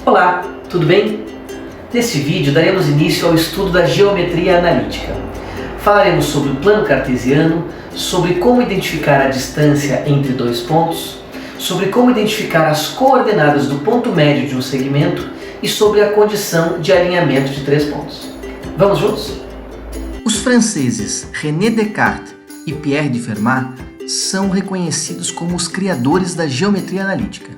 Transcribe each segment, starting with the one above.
Olá, tudo bem? Nesse vídeo daremos início ao estudo da geometria analítica. Falaremos sobre o plano cartesiano, sobre como identificar a distância entre dois pontos, sobre como identificar as coordenadas do ponto médio de um segmento e sobre a condição de alinhamento de três pontos. Vamos juntos? Os franceses René Descartes e Pierre de Fermat são reconhecidos como os criadores da geometria analítica.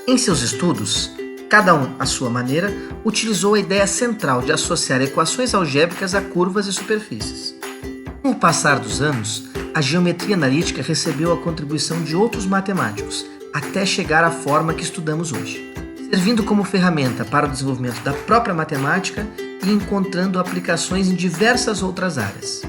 Em seus estudos, cada um, à sua maneira, utilizou a ideia central de associar equações algébricas a curvas e superfícies. Com o passar dos anos, a geometria analítica recebeu a contribuição de outros matemáticos, até chegar à forma que estudamos hoje, servindo como ferramenta para o desenvolvimento da própria matemática e encontrando aplicações em diversas outras áreas.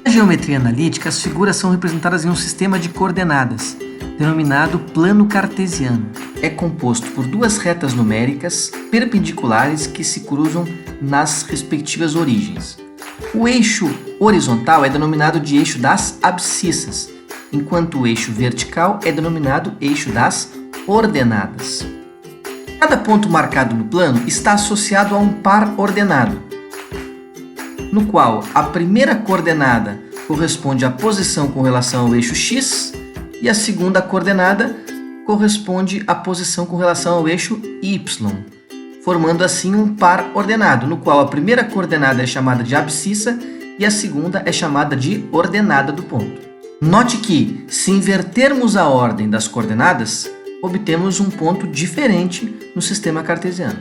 Na geometria analítica, as figuras são representadas em um sistema de coordenadas, denominado plano cartesiano. É composto por duas retas numéricas perpendiculares que se cruzam nas respectivas origens. O eixo horizontal é denominado de eixo das abscissas, enquanto o eixo vertical é denominado eixo das ordenadas. Cada ponto marcado no plano está associado a um par ordenado, no qual a primeira coordenada corresponde à posição com relação ao eixo x e a segunda coordenada corresponde à posição com relação ao eixo y, formando assim um par ordenado, no qual a primeira coordenada é chamada de abscissa e a segunda é chamada de ordenada do ponto. Note que, se invertermos a ordem das coordenadas, obtemos um ponto diferente no sistema cartesiano.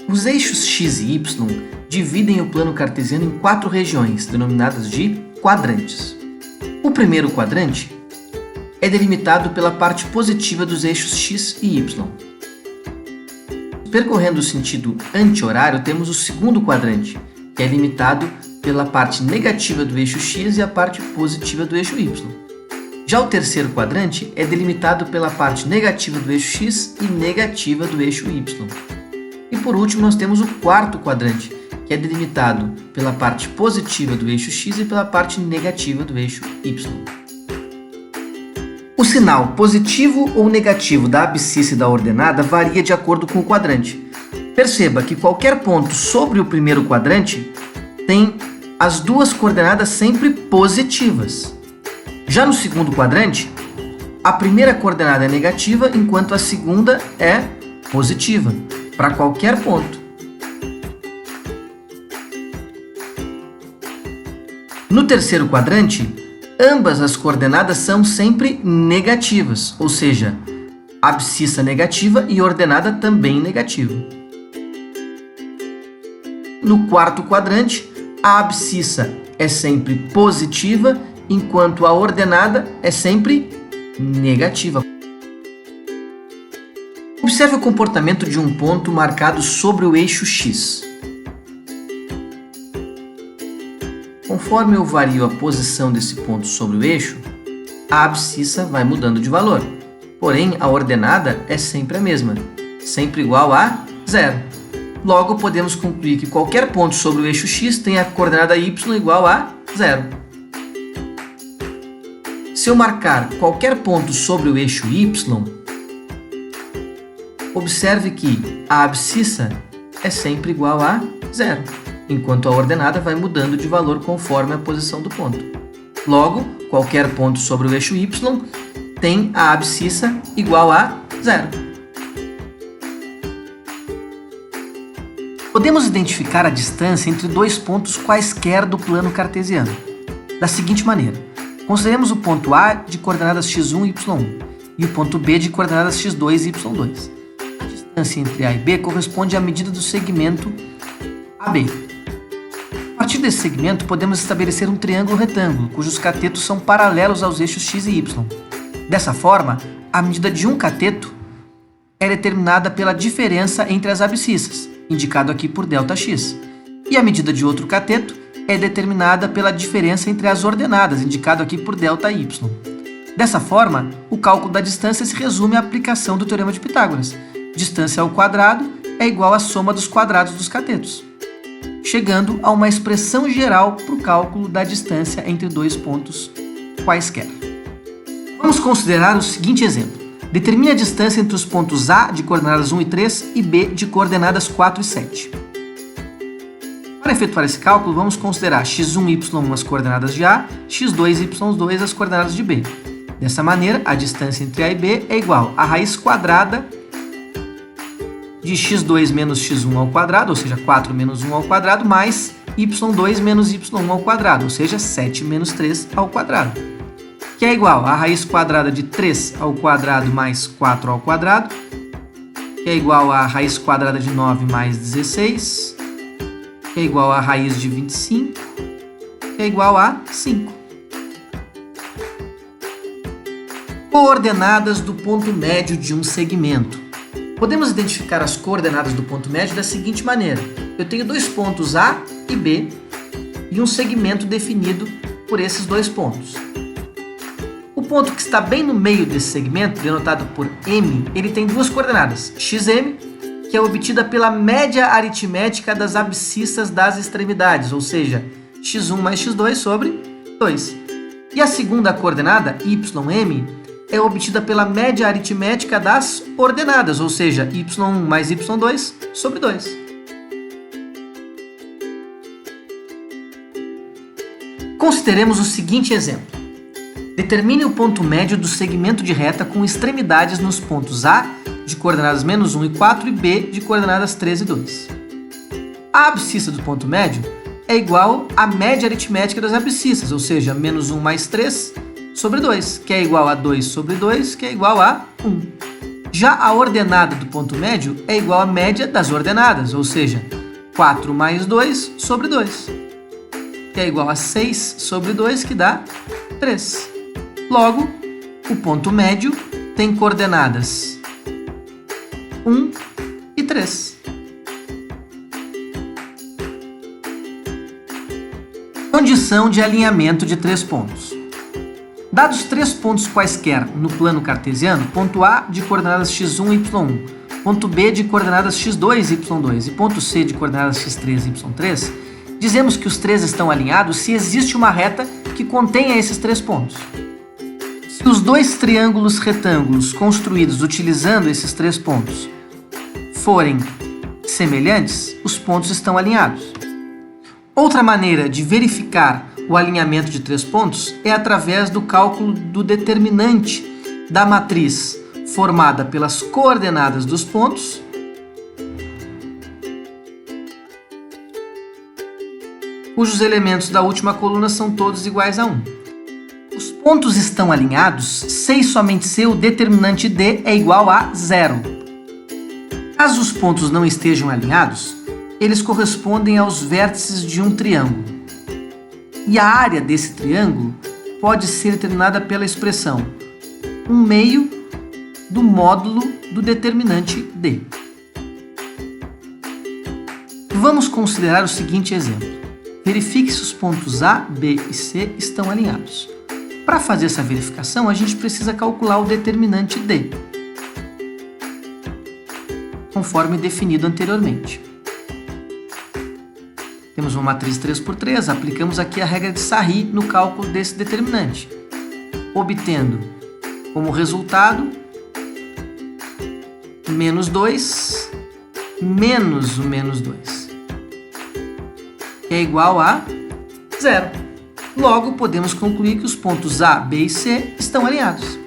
Os eixos x e y dividem o plano cartesiano em quatro regiões, denominadas de quadrantes. O primeiro quadrante é delimitado pela parte positiva dos eixos x e y. Percorrendo o sentido anti-horário, temos o segundo quadrante, que é limitado pela parte negativa do eixo x e a parte positiva do eixo y. Já o terceiro quadrante é delimitado pela parte negativa do eixo x e negativa do eixo y. E por último, nós temos o quarto quadrante, que é delimitado pela parte positiva do eixo x e pela parte negativa do eixo y. O sinal positivo ou negativo da abscissa e da ordenada varia de acordo com o quadrante. Perceba que qualquer ponto sobre o primeiro quadrante tem as duas coordenadas sempre positivas. Já no segundo quadrante, a primeira coordenada é negativa, enquanto a segunda é positiva, para qualquer ponto. No terceiro quadrante, ambas as coordenadas são sempre negativas, ou seja, abscissa negativa e ordenada também negativa. No quarto quadrante, a abscissa é sempre positiva, enquanto a ordenada é sempre negativa. Observe o comportamento de um ponto marcado sobre o eixo x. Conforme eu vario a posição desse ponto sobre o eixo, a abscissa vai mudando de valor. Porém, a ordenada é sempre a mesma, sempre igual a 0. Logo, podemos concluir que qualquer ponto sobre o eixo x tem a coordenada y igual a 0. Se eu marcar qualquer ponto sobre o eixo y, observe que a abscissa é sempre igual a 0, enquanto a ordenada vai mudando de valor conforme a posição do ponto. Logo, qualquer ponto sobre o eixo y tem a abscissa igual a 0. Podemos identificar a distância entre dois pontos quaisquer do plano cartesiano, da seguinte maneira. Consideremos o ponto A de coordenadas x1 e y1 e o ponto B de coordenadas x2 e y2. A distância entre A e B corresponde à medida do segmento AB. A partir desse segmento, podemos estabelecer um triângulo retângulo, cujos catetos são paralelos aos eixos x e y. Dessa forma, a medida de um cateto é determinada pela diferença entre as abscissas, indicado aqui por ΔX, e a medida de outro cateto é determinada pela diferença entre as ordenadas, indicado aqui por ΔY. Dessa forma, o cálculo da distância se resume à aplicação do Teorema de Pitágoras. Distância ao quadrado é igual à soma dos quadrados dos catetos, chegando a uma expressão geral para o cálculo da distância entre dois pontos quaisquer. Vamos considerar o seguinte exemplo. Determine a distância entre os pontos A de coordenadas 1 e 3 e B de coordenadas 4 e 7. Para efetuar esse cálculo, vamos considerar x1 e y1 as coordenadas de A, x2 e y2 as coordenadas de B. Dessa maneira, a distância entre A e B é igual à raiz quadrada de x2 menos x1 ao quadrado, ou seja, 4 menos 1 ao quadrado, mais y2 menos y1 ao quadrado, ou seja, 7 menos 3 ao quadrado, que é igual à raiz quadrada de 3 ao quadrado mais 4 ao quadrado, que é igual à raiz quadrada de 9 mais 16, que é igual à raiz de 25, que é igual a 5. Coordenadas do ponto médio de um segmento. Podemos identificar as coordenadas do ponto médio da seguinte maneira. Eu tenho dois pontos A e B e um segmento definido por esses dois pontos. O ponto que está bem no meio desse segmento, denotado por M, ele tem duas coordenadas, xm, que é obtida pela média aritmética das abscissas das extremidades, ou seja, x1 mais x2 sobre 2. E a segunda coordenada, ym, é obtida pela média aritmética das ordenadas, ou seja, y1 mais y2 sobre 2. Consideremos o seguinte exemplo. Determine o ponto médio do segmento de reta com extremidades nos pontos A de coordenadas menos 1 e 4 e B de coordenadas 3 e 2. A abscissa do ponto médio é igual à média aritmética das abscissas, ou seja, menos 1 mais 3 sobre 2, que é igual a 2 sobre 2, que é igual a 1. Já a ordenada do ponto médio é igual à média das ordenadas, ou seja, 4 mais 2 sobre 2, que é igual a 6 sobre 2, que dá 3. Logo, o ponto médio tem coordenadas 1 e 3. Condição de alinhamento de três pontos. Dados três pontos quaisquer no plano cartesiano, ponto A de coordenadas x1 e y1, ponto B de coordenadas x2 e y2 e ponto C de coordenadas x3 e y3, dizemos que os três estão alinhados se existe uma reta que contenha esses três pontos. Se os dois triângulos retângulos construídos utilizando esses três pontos forem semelhantes, os pontos estão alinhados. Outra maneira de verificar o alinhamento de três pontos é através do cálculo do determinante da matriz formada pelas coordenadas dos pontos cujos elementos da última coluna são todos iguais a 1. Os pontos estão alinhados se e somente se o determinante D é igual a 0. Caso os pontos não estejam alinhados, eles correspondem aos vértices de um triângulo. E a área desse triângulo pode ser determinada pela expressão 1/2 do módulo do determinante D. Vamos considerar o seguinte exemplo. Verifique se os pontos A, B e C estão alinhados. Para fazer essa verificação, a gente precisa calcular o determinante D, conforme definido anteriormente. Temos uma matriz 3×3, aplicamos aqui a regra de Sarri no cálculo desse determinante, obtendo como resultado menos 2 menos o menos 2, que é igual a 0. Logo, podemos concluir que os pontos A, B e C estão alinhados.